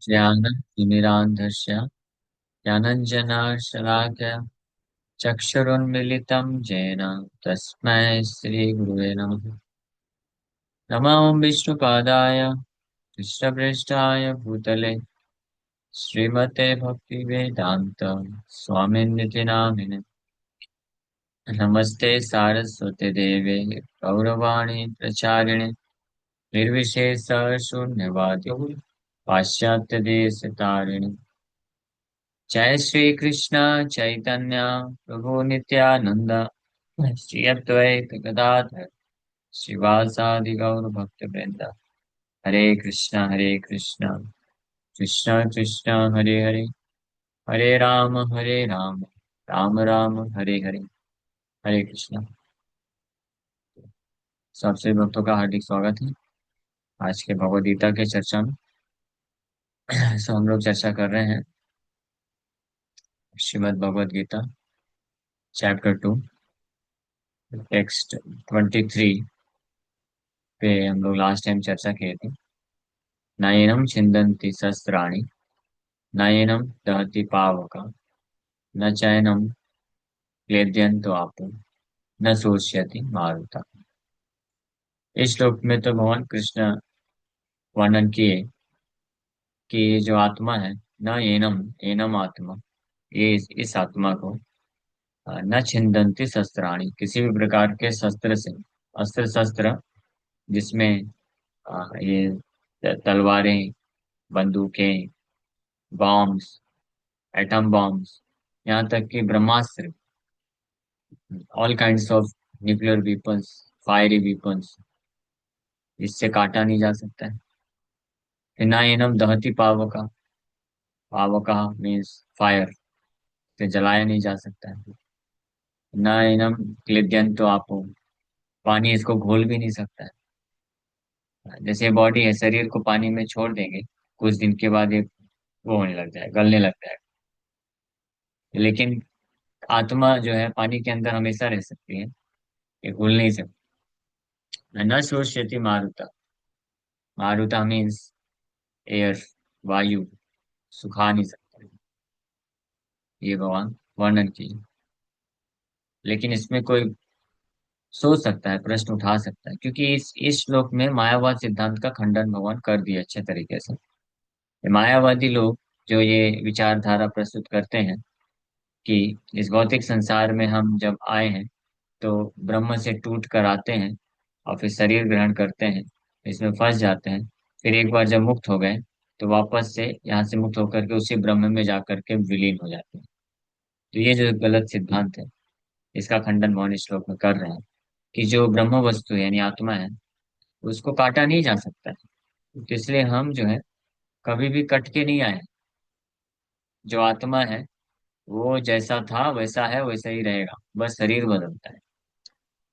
ज्ञानतिमिरान्धस्य ज्ञानञ्जनशलाकया चक्षुरुन्मीलितं येन तस्मै श्रीगुरुवे नमः। नमो विष्णुपादाय कृष्णप्रेष्ठाय भूतले श्रीमते भक्तिवेदान्त स्वामिनिति नामिने। नमस्ते सारस्वते देवे गौरवाणी प्रचारिणे निर्विशेष शून्यवादी पाश्चात्यदेशतारिणे। जय श्री कृष्ण चैतन्य प्रभु नित्यानंद श्री अद्वैत गदाधर श्रीवासादि गौर भक्त वृंद। हरे कृष्ण कृष्ण कृष्ण हरे हरे, हरे राम राम राम हरे हरे। हरे कृष्ण। सबसे भक्तों का हार्दिक स्वागत है आज के भगवद गीता के चर्चा में। सो हम लोग चर्चा कर रहे हैं श्रीमद् भगवद गीता चैप्टर 2 टेक्स्ट 23 पे हम लोग लास्ट टाइम चर्चा किए थे। नयनम छिन्दन्ति शस्त्राणि नयनम दहति पावका न चैनम क्लेद्यन्तो आपो न शोष्यति मारुता। इस श्लोक में तो भगवान कृष्ण वर्णन किए कि जो आत्मा है, न एनम एनम आत्मा, ये इस आत्मा को न छिन्दन्ति शस्त्राणि, किसी भी प्रकार के शस्त्र से, अस्त्र शस्त्र जिसमें ये तलवारें, बंदूकें, बॉम्ब्स, एटम बॉम्ब्स, यहाँ तक कि Brahmastra, all kinds of nuclear weapons, fiery weapons, इससे काटा नहीं जा सकता है। फिर ना इनम दहती पावका, पावका मीन्स फायर, से जलाया नहीं जा सकता है। ना इनम क्लेद्यन तो आपो, पानी इसको घोल भी नहीं सकता है। जैसे बॉडी है, शरीर को पानी में छोड़ देंगे, कुछ दिन के बाद ये वो होने लग जाए, गलने लग जाए। लेकिन आत्मा जो है पानी के अंदर हमेशा रह सकती है, ये घुल नहीं सकती। न शोष्यति मारुता, मारुता मीन्स एयर, वायु, सुखा नहीं सकता, ये भगवान वर्णन किए। लेकिन इसमें कोई सोच सकता है, प्रश्न उठा सकता है, क्योंकि इस श्लोक में मायावाद सिद्धांत का खंडन भगवान कर दिया अच्छे तरीके से। ये मायावादी लोग जो ये विचारधारा प्रस्तुत करते हैं कि इस भौतिक संसार में हम जब आए हैं तो ब्रह्म से टूट कर आते हैं और फिर शरीर ग्रहण करते हैं, इसमें फंस जाते हैं। फिर एक बार जब मुक्त हो गए तो वापस से यहाँ से मुक्त होकर के उसी ब्रह्म में जाकर के विलीन हो जाते हैं। तो ये जो गलत सिद्धांत है, इसका खंडन भगवान इस श्लोक में कर रहे हैं कि जो ब्रह्म वस्तु है यानी आत्मा है, उसको काटा नहीं जा सकता है। तो इसलिए हम जो है कभी भी कट के नहीं आए। जो आत्मा है वो जैसा था वैसा है, वैसा ही रहेगा, बस शरीर बदलता है।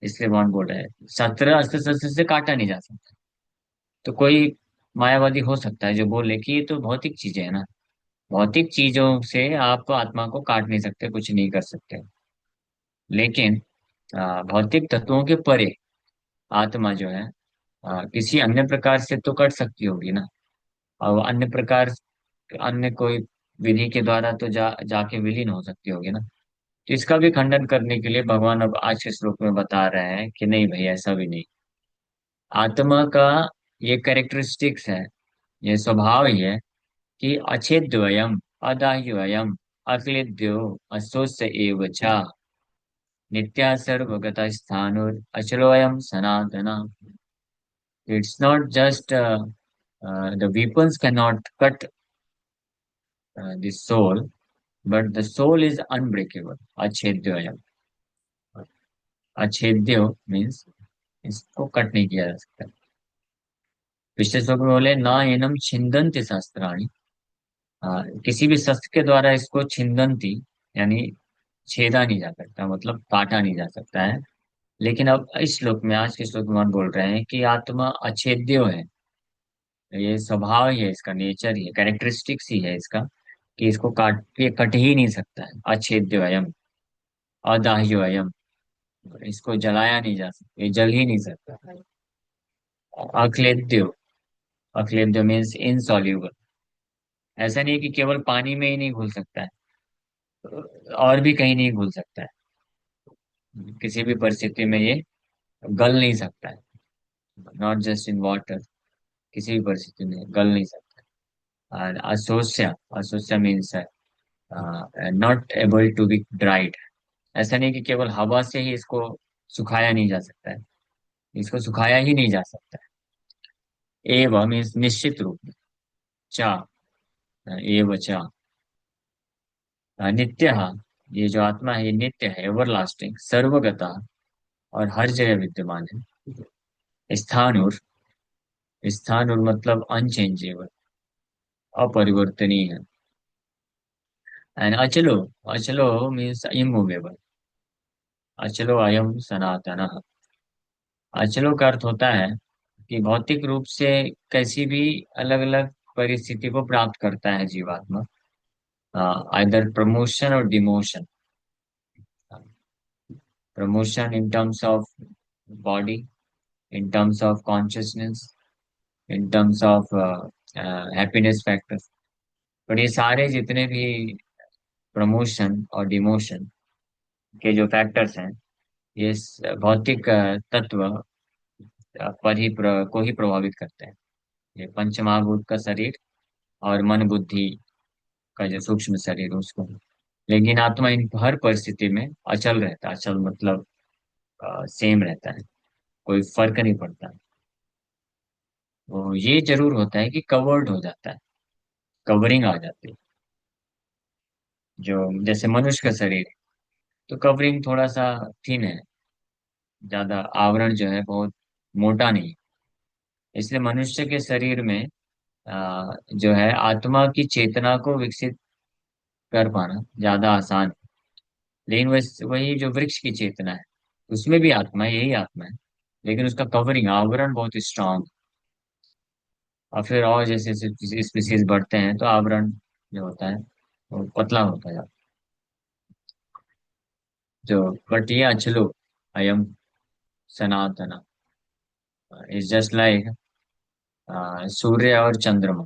इसलिए भगवान बोल रहे हैं शस्त्र अस्त्र शस्त्र से काटा नहीं जा सकता। तो कोई मायावादी हो सकता है जो बोले कि ये तो भौतिक चीजें है ना, भौतिक चीजों से आपको आत्मा को काट नहीं सकते, कुछ नहीं कर सकते। लेकिन भौतिक तत्वों के परे आत्मा जो है किसी अन्य प्रकार से तो कट सकती होगी ना। और अन्य प्रकार, अन्य कोई विधि के द्वारा तो जाके विलीन हो सकती होगी ना। तो इसका भी खंडन करने के लिए भगवान अब आज के श्लोक में बता रहे हैं कि नहीं भाई, ऐसा भी नहीं। आत्मा का ये कैरेक्टरिस्टिक्स है, ये स्वभाव ही है कि अच्छेद्वयम अदाह्यवयम अक्लेद्यो असोस्य एव च नित्या सर्वगत स्थानुर अचलोयम सनातना। It's not just the weapons cannot cut the soul, but the soul is unbreakable. अच्छेद्य, अच्छेद्य मीन्स इसको कट नहीं किया जा सकता। पिछले श्लोक में बोले ना एनम छिन्दन्ति शस्त्राणि, किसी भी शस्त्र के द्वारा इसको छिन्दन्ति यानी छेदा नहीं जा सकता, मतलब काटा नहीं जा सकता है। लेकिन अब इस श्लोक में, आज के श्लोक में हम बोल रहे हैं कि आत्मा अच्छेद्य है। ये स्वभाव ही है इसका, नेचर ही है, कैरेक्टरिस्टिक्स ही है इसका कि इसको काट के कट ही नहीं सकता है। अच्छेद्य अयम अदाह्य अयम, इसको जलाया नहीं जा सकता, ये जल ही नहीं सकता। अक्लेद्य, अक्लेद्य मीन्स इनसॉल्यूबल, ऐसा नहीं है कि केवल पानी में ही नहीं घुल सकता है, और भी कहीं नहीं घुल सकता है। किसी भी परिस्थिति में ये गल नहीं सकता है, नॉट जस्ट इन वाटर, किसी भी परिस्थिति में गल नहीं सकता। और असोस्या, असोस्या means not able to be dried. ऐसा नहीं कि केवल हवा से ही इसको सुखाया नहीं जा सकता है, इसको सुखाया ही नहीं जा सकता है। एव मीन्स निश्चित रूप में, चा, एव चा, नित्य, ये जो आत्मा है ये नित्य है, एवर लास्टिंग, सर्वगता, और हर जगह विद्यमान है। स्थानुर, स्थानुर मतलब अनचेंजेबल, अपरिवर्तनीय है। एंड अचलो, अचलो मीन्स इमूवेबल, अचलो अयम सनातन। अचलो का अर्थ होता है कि भौतिक रूप से कैसी भी अलग अलग परिस्थिति को प्राप्त करता है जीवात्मा, आइदर प्रमोशन और demotion. Promotion in terms of body, in terms of consciousness, in terms of happiness factors. पर ये सारे जितने भी प्रमोशन और डिमोशन के जो फैक्टर्स हैं, ये भौतिक तत्व पर ही को ही प्रभावित करते हैं। ये पंचमहाभूत का शरीर और मन बुद्धि का जो सूक्ष्म शरीर है उसको। लेकिन आत्मा इन हर परिस्थिति में अचल रहता है। अचल मतलब सेम रहता है, कोई फर्क नहीं पड़ता। वो ये जरूर होता है कि कवर्ड हो जाता है, कवरिंग आ जाती है। जो जैसे मनुष्य का शरीर है, तो कवरिंग थोड़ा सा थिन है, ज्यादा आवरण जो है बहुत मोटा नहीं है। इसलिए मनुष्य के शरीर में जो है आत्मा की चेतना को विकसित कर पाना ज्यादा आसान है। लेकिन वही जो वृक्ष की चेतना है, उसमें भी आत्मा है, यही आत्मा है, लेकिन उसका कवरिंग आवरण बहुत स्ट्रांग। और फिर और जैसे स्पीसीज बढ़ते हैं तो आवरण जो होता है वो पतला होता है। जो बट ये अचलो अयम सनातन इज जस्ट लाइक सूर्य और चंद्रमा,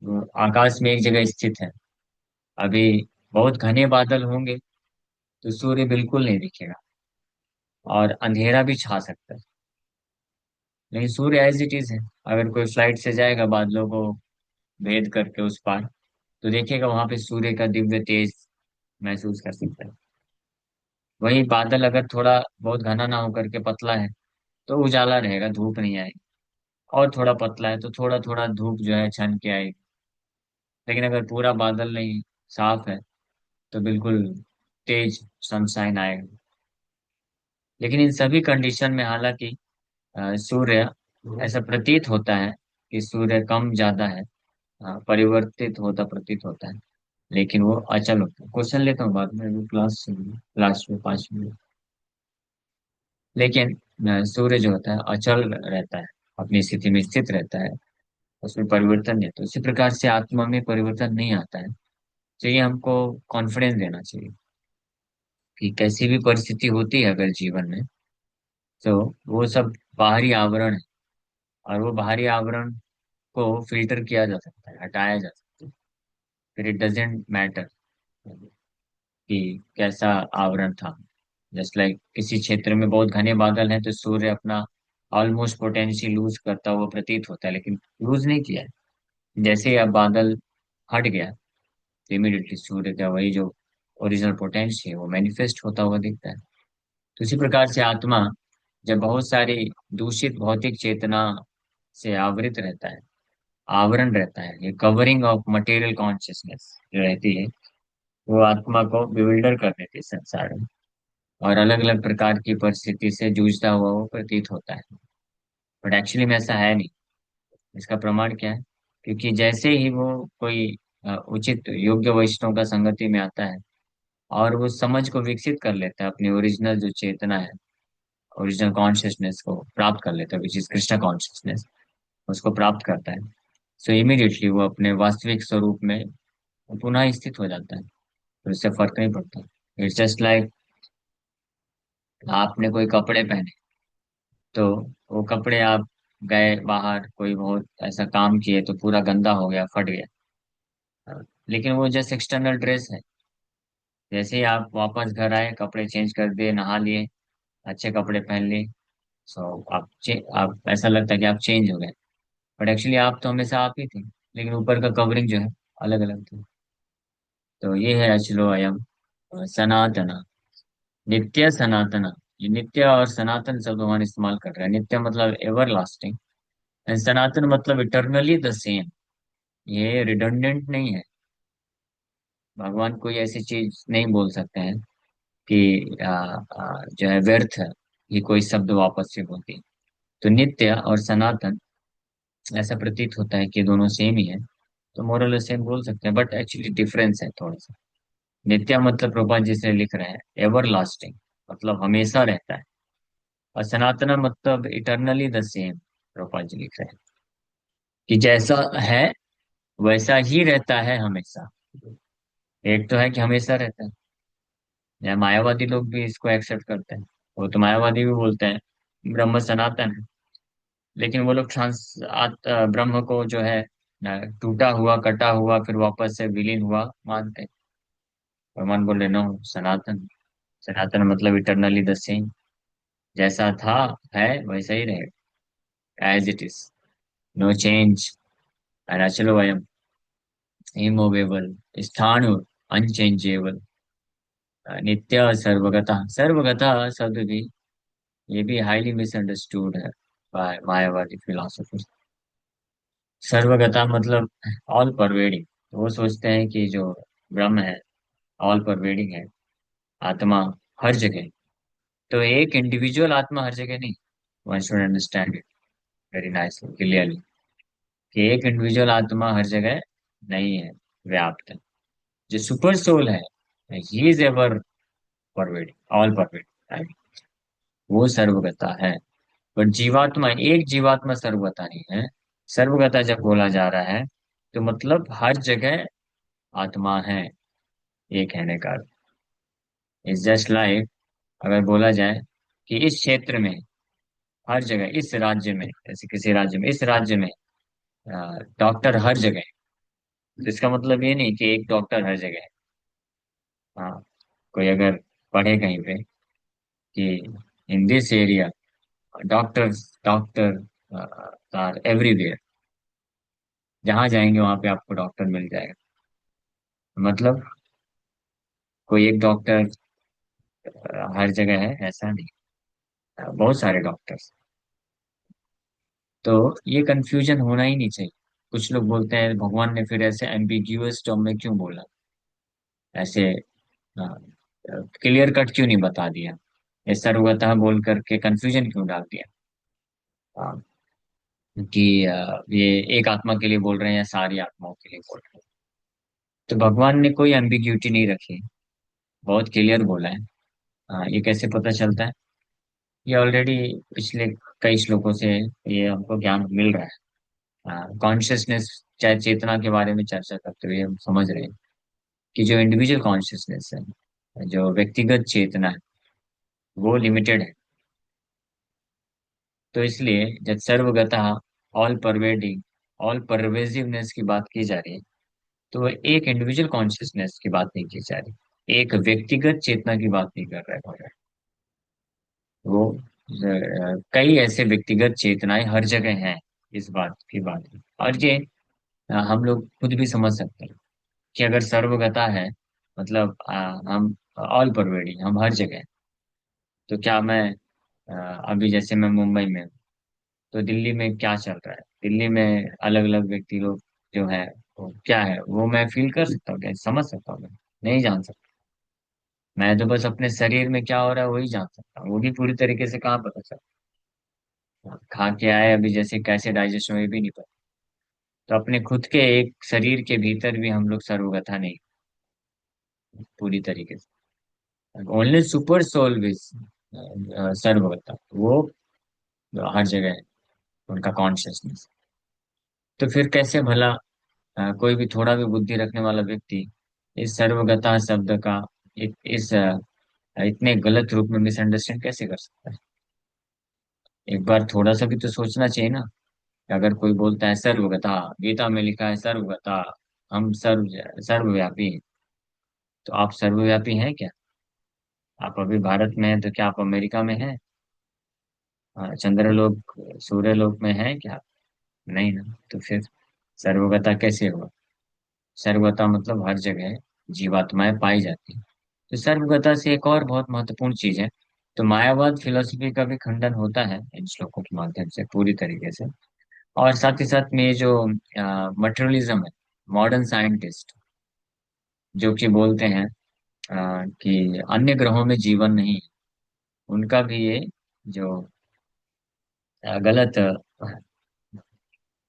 वो आकाश में एक जगह स्थित है। अभी बहुत घने बादल होंगे तो सूर्य बिल्कुल नहीं दिखेगा, और अंधेरा भी छा सकता है, लेकिन सूर्य एज इट इज है। अगर कोई फ्लाइट से जाएगा बादलों को भेद करके उस पार, तो देखेगा वहां पे सूर्य का दिव्य तेज महसूस कर सकता है। वही बादल अगर थोड़ा बहुत घना ना होकर के पतला है तो उजाला रहेगा, धूप नहीं आएगी। और थोड़ा पतला है तो थोड़ा थोड़ा धूप जो है छन के आएगी। लेकिन अगर पूरा बादल नहीं, साफ है, तो बिल्कुल तेज सनशाइन आएगा। लेकिन इन सभी कंडीशन में हालांकि सूर्य, ऐसा प्रतीत होता है कि सूर्य कम ज्यादा है, परिवर्तित होता प्रतीत होता है, लेकिन वो अचल होता है। क्वेश्चन लेता हूँ बाद में, अभी क्लास लास्ट में 5 मिनट। लेकिन सूर्य जो होता है अचल रहता है, अपनी स्थिति में स्थित रहता है, उसमें परिवर्तन नहीं होता। उसी प्रकार से आत्मा में परिवर्तन नहीं आता है। तो ये हमको कॉन्फिडेंस देना चाहिए कि कैसी भी परिस्थिति होती है अगर जीवन में, तो वो सब बाहरी आवरण है, और वो बाहरी आवरण को फिल्टर किया जा सकता है, हटाया जा सकता है। फिर इट डजेंट मैटर कि कैसा आवरण था। जस्ट लाइक किसी क्षेत्र में बहुत घने बादल हैं तो सूर्य अपना ऑलमोस्ट पोटेंशियल लूज करता हुआ प्रतीत होता है, लेकिन लूज नहीं किया है। जैसे ही अब बादल हट गया तो इमीडिएटली सूर्य का वही जो ओरिजिनल पोटेंशियल है वो मैनिफेस्ट होता हुआ दिखता है। तो इसी प्रकार से आत्मा जब बहुत सारी दूषित भौतिक चेतना से आवृत रहता है, आवरण रहता है, ये कवरिंग ऑफ मटेरियल कॉन्शियसनेस जो रहती है, वो आत्मा को बिविल्डर कर देती है संसार में, और अलग अलग प्रकार की परिस्थिति से जूझता हुआ वो प्रतीत होता है। बट एक्चुअली में ऐसा है नहीं। इसका प्रमाण क्या है? क्योंकि जैसे ही वो कोई उचित योग्य वैष्णव का संगति में आता है, और वो समझ को विकसित कर लेता है, अपनी ओरिजिनल जो चेतना है, ओरिजिनल कॉन्शियसनेस को प्राप्त कर लेता है, विच इज कृष्णा कॉन्शियसनेस, उसको प्राप्त करता है, सो इमीडिएटली वो अपने वास्तविक स्वरूप में पुनः स्थित हो जाता है। तो इससे फर्क नहीं पड़ता। इट्स जस्ट लाइक आपने कोई कपड़े पहने, तो वो कपड़े आप गए बाहर, कोई बहुत ऐसा काम किए तो पूरा गंदा हो गया, फट गया, लेकिन वो जस्ट एक्सटर्नल ड्रेस है। जैसे ही आप वापस घर आए, कपड़े चेंज कर दिए, नहा लिए, अच्छे कपड़े पहन लिए, सो आप ऐसा लगता है कि आप चेंज हो गए। बट एक्चुअली आप तो हमेशा आप ही थे, लेकिन ऊपर का कवरिंग जो है अलग अलग था। तो ये है अचलो अयम सनातन, नित्य सनातन। ये नित्य और सनातन शब्द भगवान इस्तेमाल कर रहे हैं। नित्य मतलब एवर लास्टिंग, एंड सनातन मतलब इटरनली द सेम। ये रिडंडेंट नहीं है। भगवान कोई ऐसी चीज नहीं बोल सकते हैं कि जो है व्यर्थ है, ये कोई शब्द वापस से बोलती। तो नित्य और सनातन, ऐसा प्रतीत होता है कि दोनों सेम ही है। तो मोरल सेम बोल सकते हैं, बट एक्चुअली डिफरेंस है थोड़ा सा। नित्य मतलब प्रभा जी से लिख रहे हैं एवर लास्टिंग, मतलब हमेशा रहता है। और सनातन मतलब eternally the same, Prabha ji लिख रहे हैं कि जैसा है वैसा ही रहता है हमेशा। एक तो है कि हमेशा रहता है, या मायावादी लोग भी इसको एक्सेप्ट करते हैं। वो तो मायावादी भी बोलते हैं ब्रह्म सनातन है। लेकिन वो लोग ब्रह्म को जो है टूटा हुआ, कटा हुआ, फिर वापस से विलीन हुआ मानते हैं। भगवान बोले नो, सनातन। सनातन मतलब इटरनली द सेम, जैसा था है वैसा ही रहेगा, as it is, no change. अचलो वयम, इमूवेबल, स्थाणु, अनचेंजेबल, नित्य, सर्वगता। सर्वगता शब्द भी, ये भी हाईली मिसअंडरस्टूड है बाय मायावादी फिलोसफर। सर्वगता मतलब ऑल परवेडिंग। वो सोचते हैं कि जो ब्रह्म है ऑल परवेडिंग है, आत्मा हर जगह। तो एक इंडिविजुअल आत्मा हर जगह नहीं। One should understand it very nicely, clearly, कि एक इंडिविजुअल आत्मा हर जगह नहीं है, व्याप्त है। जो सुपर सोल है, he is ever pervading, all pervading, वो सर्वगता है। पर जीवात्मा, एक जीवात्मा सर्वगता नहीं है। सर्वगता जब बोला जा रहा है तो मतलब हर जगह आत्मा है, ये कहने का। इट्स जस्ट लाइक, अगर बोला जाए कि इस क्षेत्र में, हर जगह, इस राज्य में, जैसे किसी राज्य में, इस राज्य में डॉक्टर हर जगह है। तो इसका मतलब ये नहीं कि एक डॉक्टर हर जगह है। हाँ, कोई अगर पढ़े कहीं पे कि in this area doctor R everywhere, जहाँ जाएंगे वहां पे आपको डॉक्टर मिल जाएगा, मतलब कोई एक डॉक्टर हर जगह है ऐसा नहीं। बहुत सारे डॉक्टर्स। तो ये कंफ्यूजन होना ही नहीं चाहिए। कुछ लोग बोलते हैं भगवान ने फिर ऐसे एम्बिग्यूअस टर्म में क्यों बोला, ऐसे क्लियर कट क्यों नहीं बता दिया, ये सर्वगतः बोल करके कंफ्यूजन क्यों डाल दिया। हाँ, कि ये एक आत्मा के लिए बोल रहे हैं या सारी आत्माओं के लिए बोल रहे हैं। तो भगवान ने कोई एम्बिग्यूटी नहीं रखी, बहुत क्लियर बोला है। ये कैसे पता चलता है? ये ऑलरेडी पिछले कई श्लोकों से ये हमको ज्ञान मिल रहा है। कॉन्शियसनेस, चाहे चेतना के बारे में चर्चा करते हुए हम समझ रहे हैं कि जो इंडिविजुअल कॉन्शियसनेस है, जो व्यक्तिगत चेतना है, वो लिमिटेड है। तो इसलिए जब सर्वगतः, ऑल परवेडिंग, ऑल परवेजिवनेस की बात की जा रही है, तो वो एक इंडिविजुअल कॉन्शियसनेस की बात नहीं की जा रही, एक व्यक्तिगत चेतना की बात नहीं कर रहा है वो। कई ऐसे व्यक्तिगत चेतनाएं हर जगह हैं, इस बात की बात है। और ये हम लोग खुद भी समझ सकते हैं कि अगर सर्वगता है, मतलब हम ऑल परवेडिंग, हम हर जगह हैं। तो क्या मैं अभी जैसे मैं मुंबई में हूँ, तो दिल्ली में क्या चल रहा है, दिल्ली में अलग अलग व्यक्ति लोग जो है, वो क्या है, वो मैं फील कर सकता हूँ क्या, समझ सकता हूँ मैं? नहीं जान सकता। मैं तो बस अपने शरीर में क्या हो रहा है वही जान सकता हूँ, वो भी पूरी तरीके से कहाँ पता चलता। खा के आए अभी, जैसे कैसे डाइजेशन हुए भी नहीं पता। तो अपने खुद के एक शरीर के भीतर भी हम लोग सर्वगता नहीं, पूरी तरीके से। ओनली सुपर सोल विज सर्वगता, वो हर जगह है, उनका कॉन्शियसनेस। तो फिर कैसे भला कोई भी थोड़ा भी बुद्धि रखने वाला व्यक्ति इस सर्वगता शब्द का इस इतने गलत रूप में मिसअंडरस्टैंड कैसे कर सकता है? एक बार थोड़ा सा भी तो सोचना चाहिए ना। अगर कोई बोलता है सर्वगता, गीता में लिखा है सर्वगता, हम सर्वव्यापी हैं। तो आप सर्वव्यापी हैं क्या? आप अभी भारत में हैं तो क्या आप अमेरिका में हैं? चंद्रलोक सूर्यलोक में हैं क्या? नहीं ना। तो फिर सर्वगता कैसे हुआ? सर्वगता मतलब हर जगह जीवात्माएं पाई जाती हैं। तो सर्वगता से एक और बहुत महत्वपूर्ण चीज है। तो मायावाद फिलोसफी का भी खंडन होता है इन श्लोकों के माध्यम से पूरी तरीके से। और साथ ही साथ में ये जो मटेरियलिज्म है, मॉडर्न साइंटिस्ट जो कि बोलते हैं कि अन्य ग्रहों में जीवन नहीं है, उनका भी ये जो गलत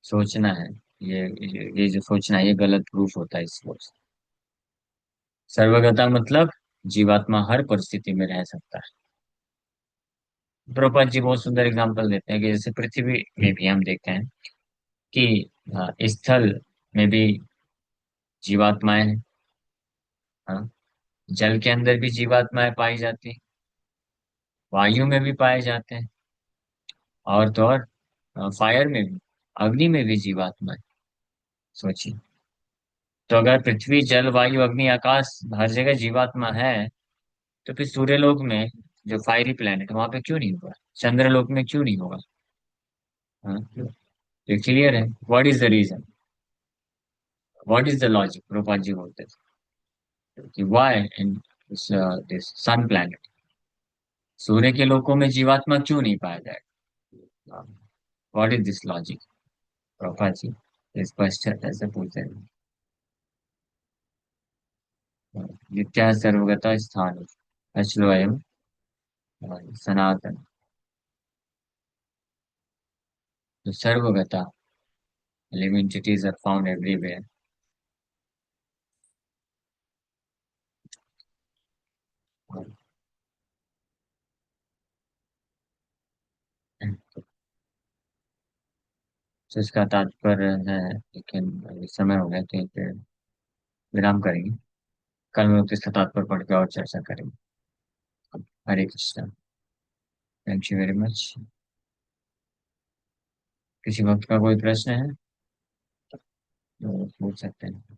सोचना है, ये जो सोचना है ये गलत प्रूफ होता है इस सोच। सर्वगता मतलब जीवात्मा हर परिस्थिति में रह सकता है। द्रौपद जी बहुत सुंदर एग्जांपल देते हैं कि जैसे पृथ्वी में भी हम देखते हैं कि स्थल में भी जीवात्माएं हैं। हाँ, जल के अंदर भी जीवात्माएं पाई जाती हैं, वायु में भी पाए जाते हैं, और तो और फायर में भी, अग्नि में भी जीवात्मा है। सोचिए। तो अगर पृथ्वी जल वायु अग्नि आकाश हर जगह जीवात्मा है, तो फिर सूर्यलोक में जो फायरी प्लेनेट वहां पे क्यों नहीं होगा? चंद्रलोक में क्यों नहीं होगा? हाँ, तो क्लियर है what is the reason, what is the logic. Prabhupada ji बोलते थे कि why in this sun planet, सूर्य के लोकों में जीवात्मा क्यों नहीं पाया जाएगा? What is this logic? Prabhupada ji इस क्वेश्चन ऐसे पूछते हैं। नित्य सर्वगता स्थान अश्वयं सनातन। तो सर्वगता living entities are found everywhere. तो इसका तात्पर्य है, लेकिन अभी समय हो गया तो यहीं पे विराम करेंगे। कल मैं इसका तात्पर्य पढ़ के और चर्चा करेंगे। Hare Krishna. Thank you very much. किसी वक्त का कोई प्रश्न है तो पूछ सकते हैं।